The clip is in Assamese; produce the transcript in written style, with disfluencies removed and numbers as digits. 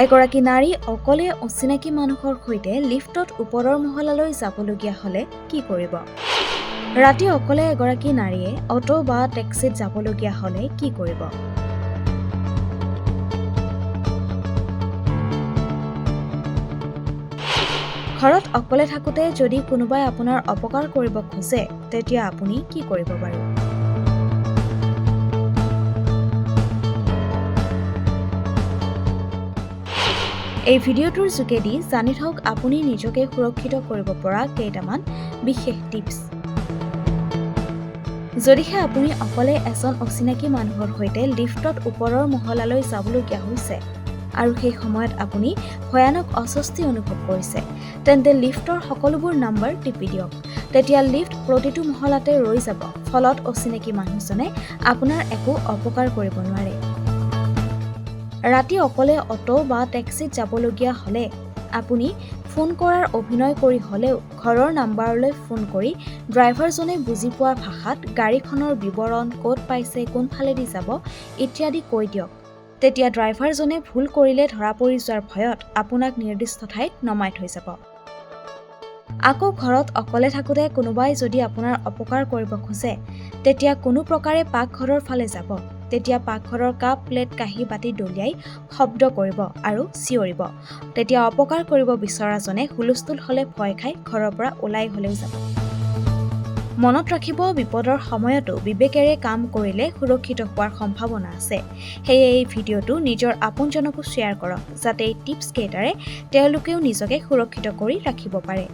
এগৰাকী নাৰী অকলে অচিনাকি মানুহৰ সৈতে লিফ্টত ওপৰৰ মহলালৈ যাবলগীয়া হ'লে কি কৰিব? ৰাতি অকলে এগৰাকী নাৰীয়ে অটো বা টেক্সিত যাবলগীয়া হ'লে কি কৰিব? ঘৰত অকলে থাকোঁতে যদি কোনোবাই আপোনাৰ অপকাৰ কৰিব খোজে, তেতিয়া আপুনি কি কৰিব বাৰু? এই ভিডিঅ'টোৰ যোগেদি জানি থওক আপুনি নিজকে সুৰক্ষিত কৰিব পৰা কেইটামান বিশেষ টিপছ। যদিহে আপুনি অকলে এজন অচিনাকি মানুহৰ সৈতে লিফ্টত ওপৰৰ মহলালৈ যাবলগীয়া হৈছে আৰু সেই সময়ত আপুনি ভয়ানক অস্বস্তি অনুভৱ কৰিছে, তেন্তে লিফ্টৰ সকলোবোৰ নম্বৰ টিপি দিয়ক। তেতিয়া লিফ্ট প্ৰতিটো মহলাতে ৰৈ যাব, ফলত অচিনাকি মানুহজনে আপোনাৰ একো অপকাৰ কৰিব নোৱাৰে। ৰাতি অকলে অটো বা টেক্সিত যাবলগীয়া হ'লে আপুনি ফোন কৰাৰ অভিনয় কৰি হ'লেও ঘৰৰ নাম্বাৰলৈ ফোন কৰি ড্ৰাইভাৰজনে বুজি পোৱা ভাষাত গাড়ীখনৰ বিৱৰণ, ক'ত পাইছে, কোনফালেদি যাব ইত্যাদি কৈ দিয়ক। তেতিয়া ড্ৰাইভাৰজনে ভুল কৰিলে ধৰা পৰি যোৱাৰ ভয়ত আপোনাক নিৰ্দিষ্ট ঠাইত নমাই থৈ যাব। আকৌ ঘৰত অকলে থাকোঁতে কোনোবাই যদি আপোনাৰ অপকাৰ কৰিব খোজে, তেতিয়া কোনো প্ৰকাৰে পাকঘৰৰ ফালে যাব। তেতিয়া পাকঘৰৰ কাপ, প্লেট, কাঁহী, বাতি দলিয়াই শব্দ কৰিব আৰু চিঞৰিব। তেতিয়া অপকাৰ কৰিব বিচৰাজনে হুলস্থুল হ'লে ভয় খাই ঘৰৰ পৰা ওলাই হ'লেও যাব। মনত ৰাখিব, বিপদৰ সময়তো বিবেকেৰে কাম কৰিলে সুৰক্ষিত হোৱাৰ সম্ভাৱনা আছে। সেয়ে এই ভিডিঅ'টো নিজৰ আপোনজনকো শ্বেয়াৰ কৰক, যাতে এই টিপছ কেইটাৰে তেওঁলোকেও নিজকে সুৰক্ষিত কৰি ৰাখিব পাৰে।